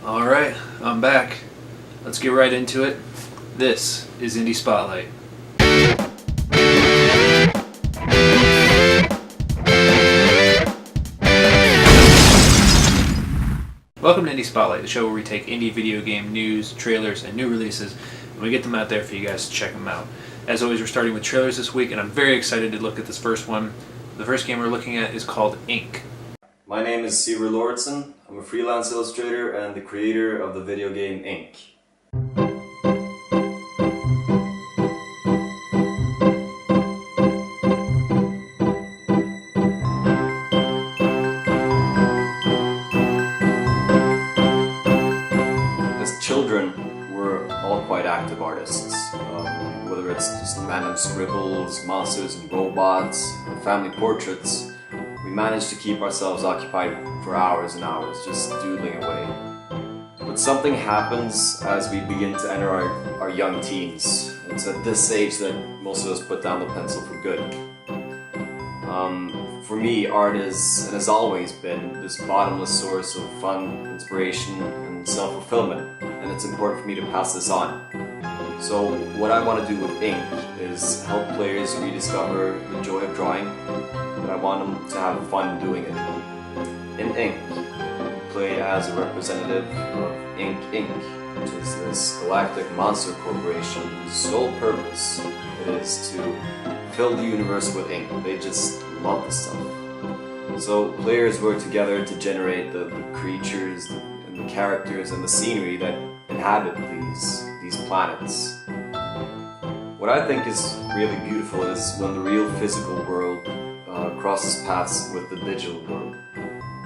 Alright, I'm back. Let's get right into it. This is Indie Spotlight. Welcome to Indie Spotlight, the show where we take indie video game news, trailers, and new releases, and we get them out there for you guys to check them out. As always, we're starting with trailers this week, and I'm very excited to look at this first one. The first game we're looking at is called Ink. My name is Syver Lauritzsen. I'm a freelance illustrator and the creator of the video game Ink. As children, we're all quite active artists. Whether it's just random scribbles, monsters and robots, or family portraits, we manage to keep ourselves occupied for hours and hours, just doodling away. But something happens as we begin to enter our young teens. It's at this age that most of us put down the pencil for good. For me, art is, and has always been, this bottomless source of fun, inspiration, and self-fulfillment, and it's important for me to pass this on. So what I want to do with Ink is help players rediscover the joy of drawing, but I want them to have fun doing it. In Ink, you play as a representative of Ink Inc., which is this galactic monster corporation whose sole purpose it is to fill the universe with ink. They just love the stuff. So players work together to generate the creatures and the characters and the scenery that inhabit these planets. What I think is really beautiful is when the real physical world crosses paths with the digital world.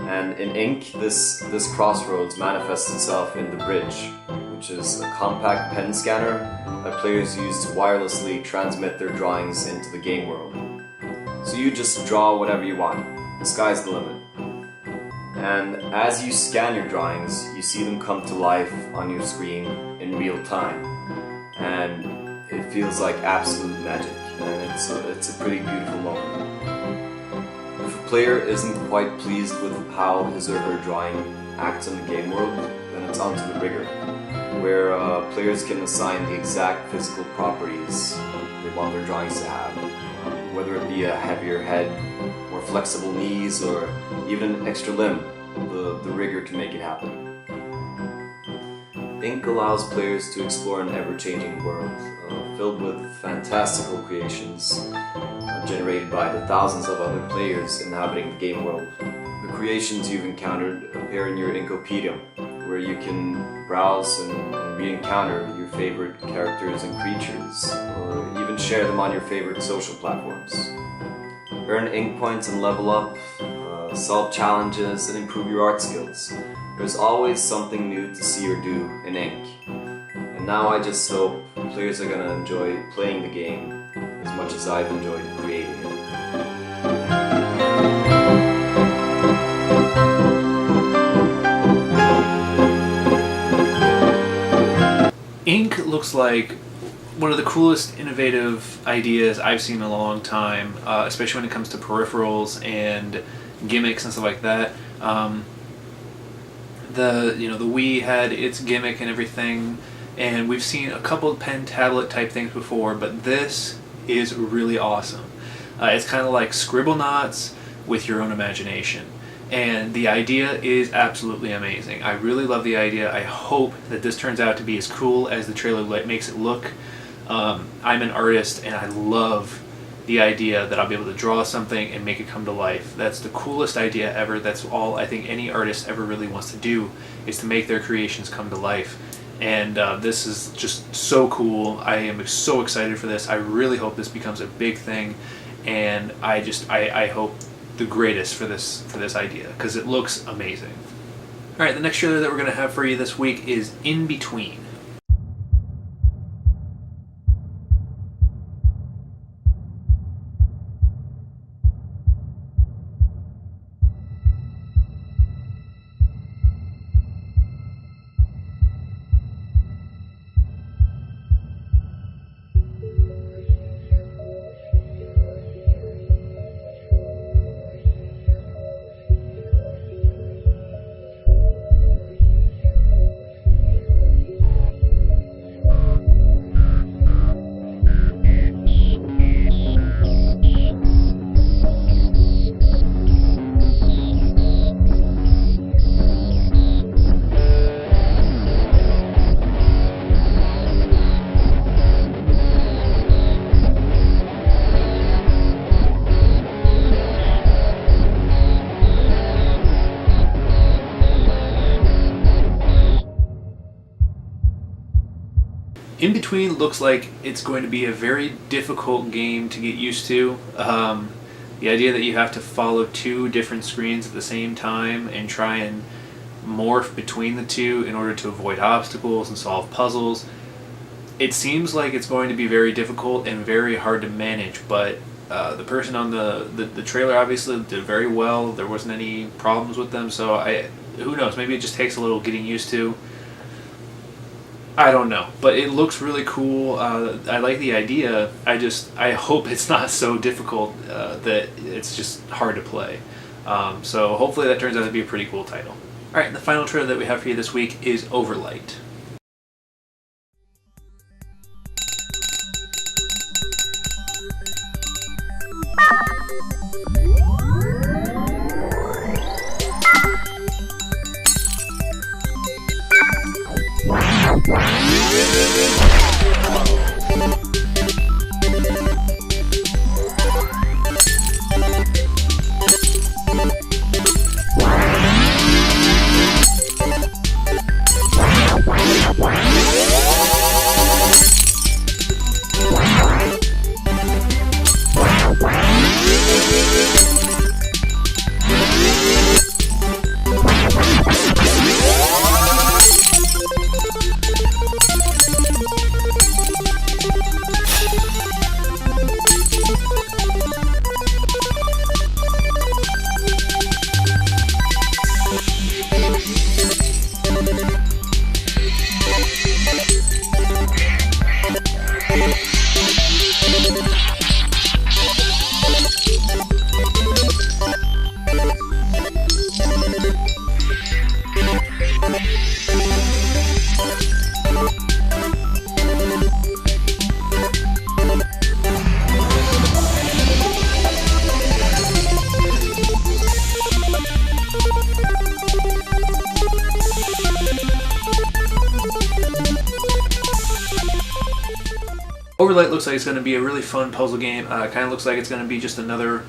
And in Ink, this crossroads manifests itself in the Bridge, which is a compact pen scanner that players use to wirelessly transmit their drawings into the game world. So you just draw whatever you want. The sky's the limit. And as you scan your drawings, you see them come to life on your screen in real time. And it feels like absolute magic, and it's a pretty beautiful moment. If a player isn't quite pleased with how his or her drawing acts in the game world, then it's on to the rigor, where players can assign the exact physical properties they want their drawings to have, whether it be a heavier head, more flexible knees, or even an extra limb. The rigor to make it happen. Ink allows players to explore an ever-changing world filled with fantastical creations generated by the thousands of other players inhabiting the game world. The creations you've encountered appear in your Inkopedia, where you can browse and re-encounter your favorite characters and creatures, or even share them on your favorite social platforms. Earn ink points and level up, solve challenges and improve your art skills. There's always something new to see or do in Ink. And now I just hope players are going to enjoy playing the game as much as I've enjoyed creating it. Ink looks like one of the coolest innovative ideas I've seen in a long time, especially when it comes to peripherals and gimmicks and stuff like that. The Wii had its gimmick and everything, and we've seen a couple of pen tablet type things before, but this is really awesome. It's kind of like Scribble Knots with your own imagination, and the idea is absolutely amazing. I really love the idea. I hope that this turns out to be as cool as the trailer makes it look. I'm an artist, and I love the idea that I'll be able to draw something and make it come to life. That's the coolest idea ever. That's all I think any artist ever really wants to do, is to make their creations come to life. And this is just so cool. I am so excited for this. I really hope this becomes a big thing, and I hope the greatest for this idea, because it looks amazing. Alright, the next trailer that we're going to have for you this week is In Between. In Between looks like it's going to be a very difficult game to get used to. The idea that you have to follow 2 different screens at the same time and try and morph between the 2 in order to avoid obstacles and solve puzzles. It seems like it's going to be very difficult and very hard to manage, but the person on the trailer obviously did very well. There wasn't any problems with them, so who knows, maybe it just takes a little getting used to. I don't know, but it looks really cool. I like the idea. I hope it's not so difficult that it's just hard to play. So hopefully that turns out to be a pretty cool title. Alright, the final trailer that we have for you this week is Overlight. Overlight looks like it's going to be a really fun puzzle game. Kind of looks like it's going to be just another,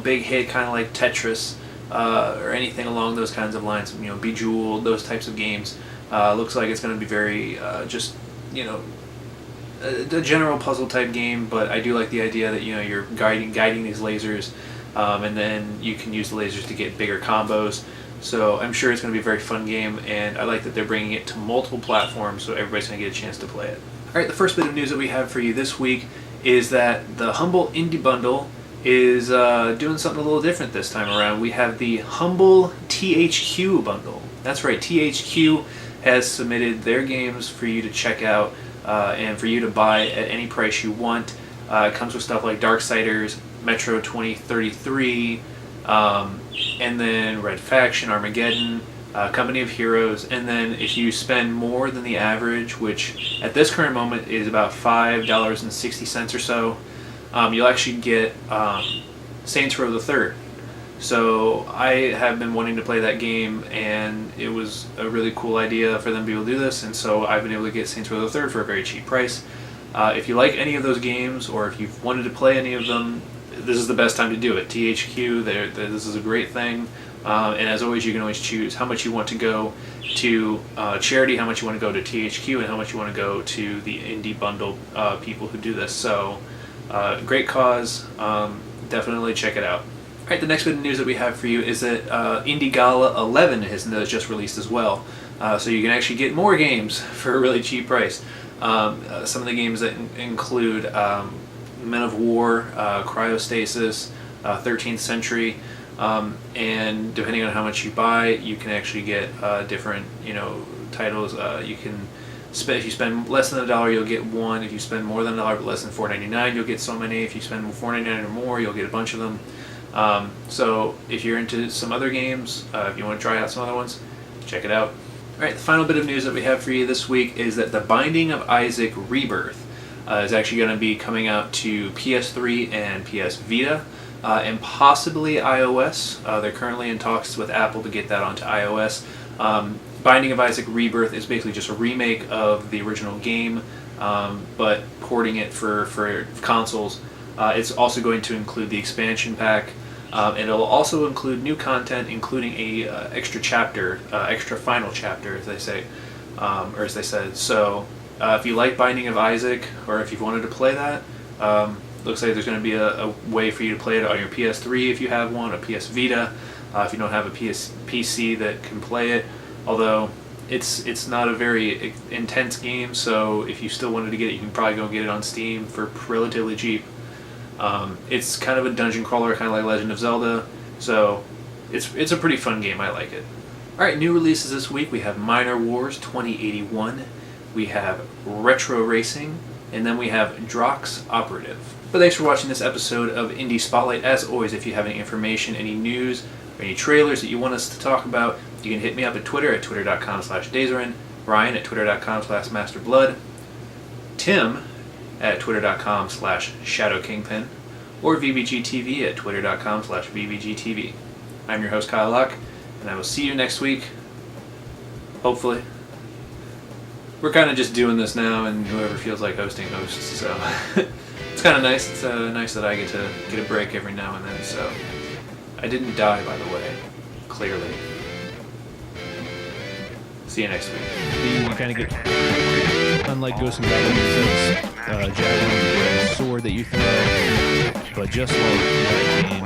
big hit, kind of like Tetris or anything along those kinds of lines. Bejeweled, those types of games. Looks like it's going to be very just a general puzzle type game. But I do like the idea that you're guiding these lasers, and then you can use the lasers to get bigger combos. So I'm sure it's going to be a very fun game, and I like that they're bringing it to multiple platforms, so everybody's going to get a chance to play it. Alright, the first bit of news that we have for you this week is that the Humble Indie Bundle is doing something a little different this time around. We have the Humble THQ Bundle. That's right, THQ has submitted their games for you to check out and for you to buy at any price you want. It comes with stuff like Darksiders, Metro 2033, and then Red Faction, Armageddon, Company of Heroes, and then if you spend more than the average, which at this current moment is about $5.60 or so, you'll actually get Saints Row the Third. So I have been wanting to play that game, and it was a really cool idea for them to be able to do this, and so I've been able to get Saints Row the Third for a very cheap price. If you like any of those games, or if you've wanted to play any of them, this is the best time to do it. THQ, this is a great thing. And as always, you can always choose how much you want to go to charity, how much you want to go to THQ, and how much you want to go to the Indie Bundle people who do this. So, great cause. Definitely check it out. Alright, the next bit of news that we have for you is that Indie Gala 11 has just released as well. So you can actually get more games for a really cheap price. Some of the games that include Men of War, Cryostasis, 13th Century, and depending on how much you buy, you can actually get different, titles. You can if you spend less than $1, you'll get one. If you spend more than $1, but less than $4.99, you'll get so many. If you spend $4.99 or more, you'll get a bunch of them. So if you're into some other games, if you want to try out some other ones, check it out. Alright, the final bit of news that we have for you this week is that The Binding of Isaac Rebirth is actually going to be coming out to PS3 and PS Vita, and possibly iOS. They're currently in talks with Apple to get that onto iOS. Binding of Isaac Rebirth is basically just a remake of the original game, but porting it for consoles. It's also going to include the expansion pack, and it'll also include new content, including a extra chapter, extra final chapter, as they say, or as they said. So If you like Binding of Isaac, or if you've wanted to play that, looks like there's going to be a way for you to play it on your PS3 if you have one, a PS Vita, if you don't have a PC that can play it. Although it's not a very intense game, so if you still wanted to get it, you can probably go get it on Steam for relatively cheap. It's kind of a dungeon crawler, kind of like Legend of Zelda, so it's a pretty fun game. I like it. Alright, new releases this week. We have Minor Wars 2081, we have Retro Racing, and then we have Drox Operative. But thanks for watching this episode of Indie Spotlight. As always, if you have any information, any news, or any trailers that you want us to talk about, you can hit me up at Twitter at twitter.com/Dazerin, Brian at twitter.com/MasterBlood, Tim at twitter.com/ShadowKingpin, or VBGTV at twitter.com/VBGTV. I'm your host, Kyle Luck, and I will see you next week. Hopefully. We're kind of just doing this now, and whoever feels like hosting hosts, so it's kind of nice. It's nice that I get to get a break every now and then, so I didn't die, by the way, clearly. See you next week. You kind of get, unlike Ghost and Goblin, it's javelin sword that you throw, but just like that game,